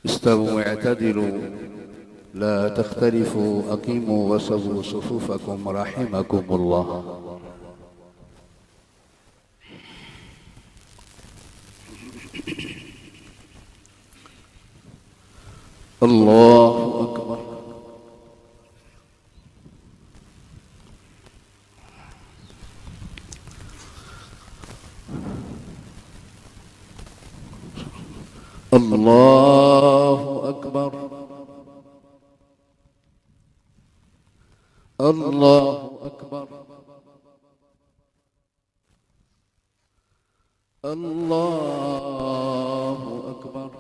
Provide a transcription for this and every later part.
استووا واعتدلوا لا تختلفوا أقيموا وسووا صفوفكم رحمكم الله. الله أكبر. الله أكبر. الله أكبر. الله أكبر.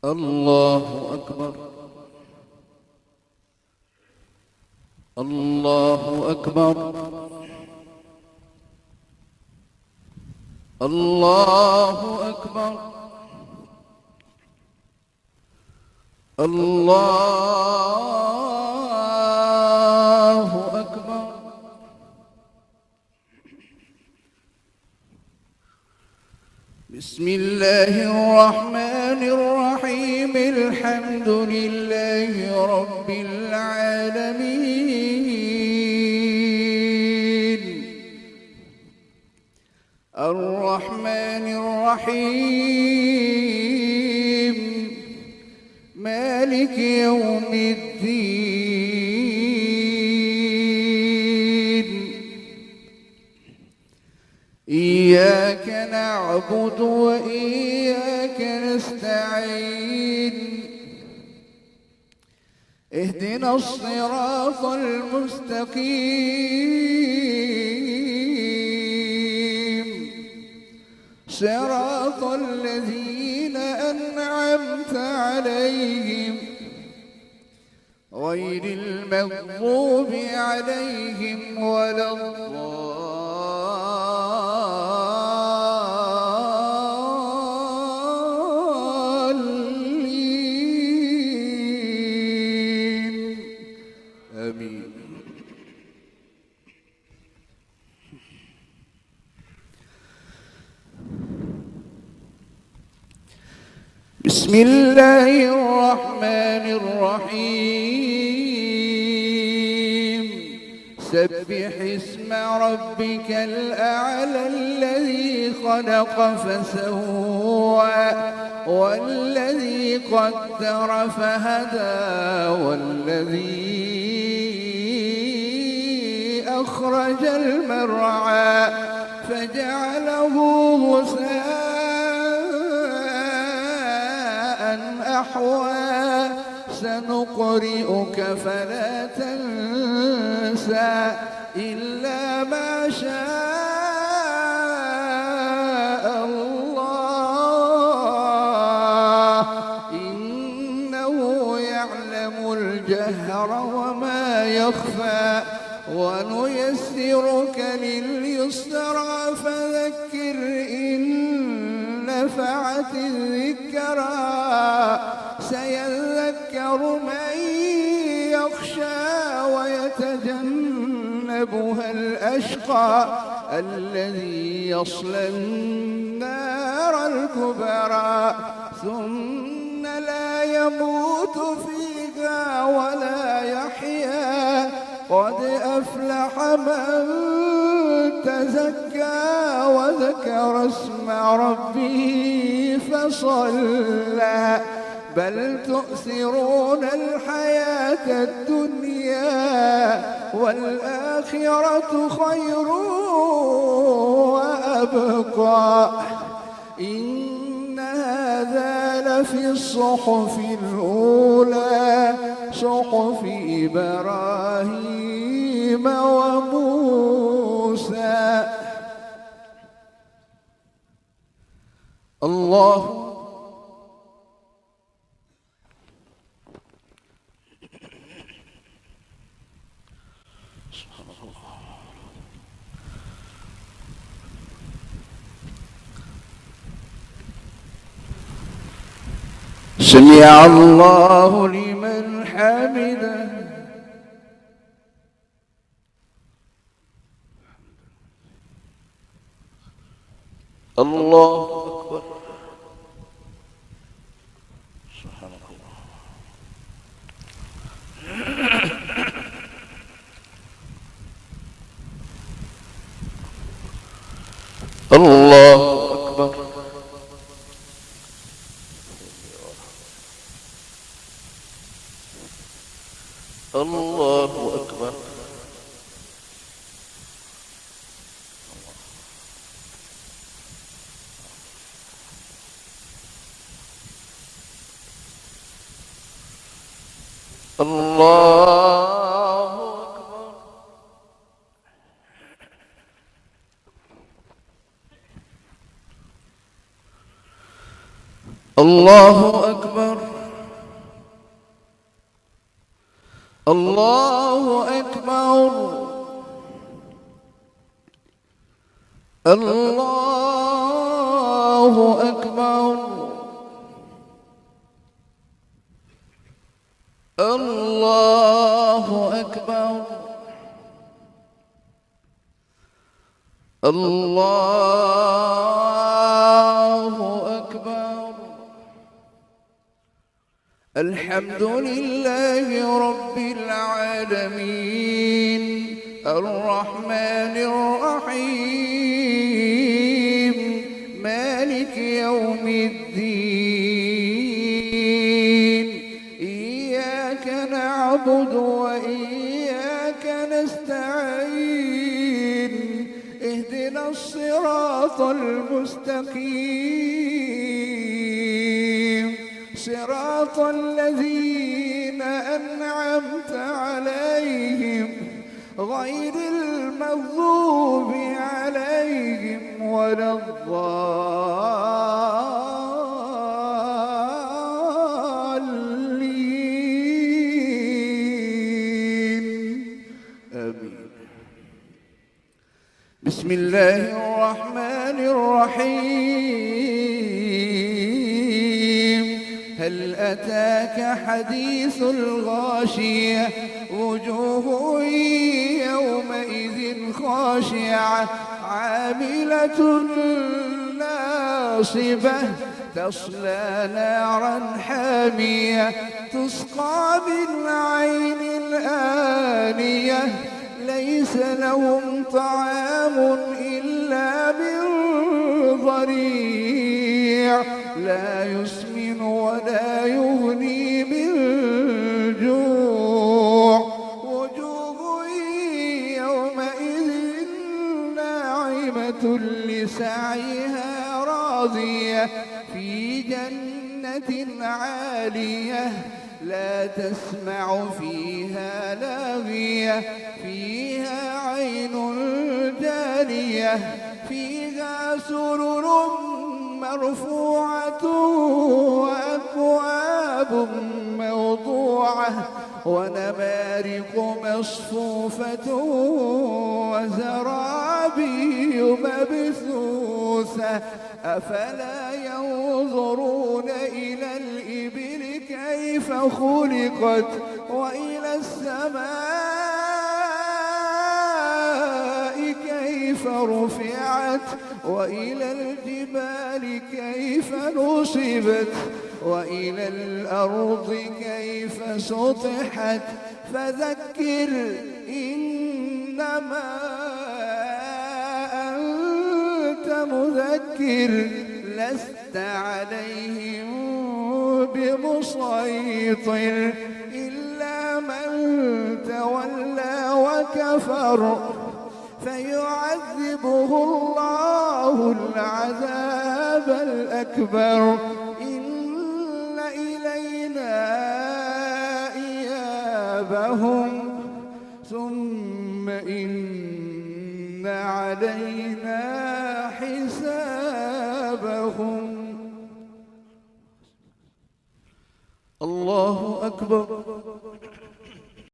الله أكبر. الله أكبر. الله أكبر. الله أكبر. بسم الله الرحمن الرحيم. الحمد لله رب العالمين الرحمن الرحيم مالك يوم الدين إياك نعبد وإياك نستعين اهدنا الصراط المستقيم صراط الذين أنعمت عليهم غير المغضوب عليهم ولا الضالين. آمين. بسم الله الرحمن الرحيم سبح اسم ربك الأعلى الذي خلق فسوى والذي قدر فهدى والذي أخرج المرعى فجعله غثاء أحوى سنقرئك فلا تنسى إلا ما شاء الله إنه يعلم الجهر وما يخفى ونيسرك لليسرى فذكر إن نفعت الذكرى سيذكر من يخشى ويتجنبها الأشقى الذي يصلى النار الكبرى ثم لا يموت فيها ولا يحيا قد أفلح من تزكى وذكر اسم ربه فصلى بل تؤثرون الحياة الدنيا والآخرة خير وأبقى إن هذا لفي الصحف الأولى صحف إبراهيم وموسى. الله سمع الله لمن حمده. الله أكبر. الله أكبر. الله أكبر. الله أكبر. الله أكبر. الله أكبر. الله أكبر. الحمد لله رب العالمين الرحمن الرحيم مالك يوم الدين إياك نعبد وإياك نستعين اهدنا الصراط المستقيم صراط الذين أنعمت عليهم غير المغضوب عليهم ولا الضالين آمين. بسم الله الرحمن الرحيم هل أتاك حديث الغاشية وجوه يومئذ خاشعة عاملة ناصبة تصلى نارا حامية تسقى من عين آنية ليس لهم طعام إلا من ضريع لا يسمن ولا يغني من جوع وجوه يومئذ ناعمة لسعيها راضية في جنة عالية لا تسمع فيها لاغية فيها عين جارية فيها سرر مرفوعة وأكواب موضوعة ونمارق مصفوفة وزرابي مبثوثة أفلا ينظرون إلى الإبل كيف خلقت وإلى السماء كيف رفعت وإلى الجبال كيف نصبت وإلى الأرض كيف سطحت فذكر إنما أنت مذكر لست عليهم بمسيطر إلا من تولى وكفر فيعذبه الله العذاب الأكبر إن إلينا إيابهم ثم إن علينا حسابهم. الله أكبر.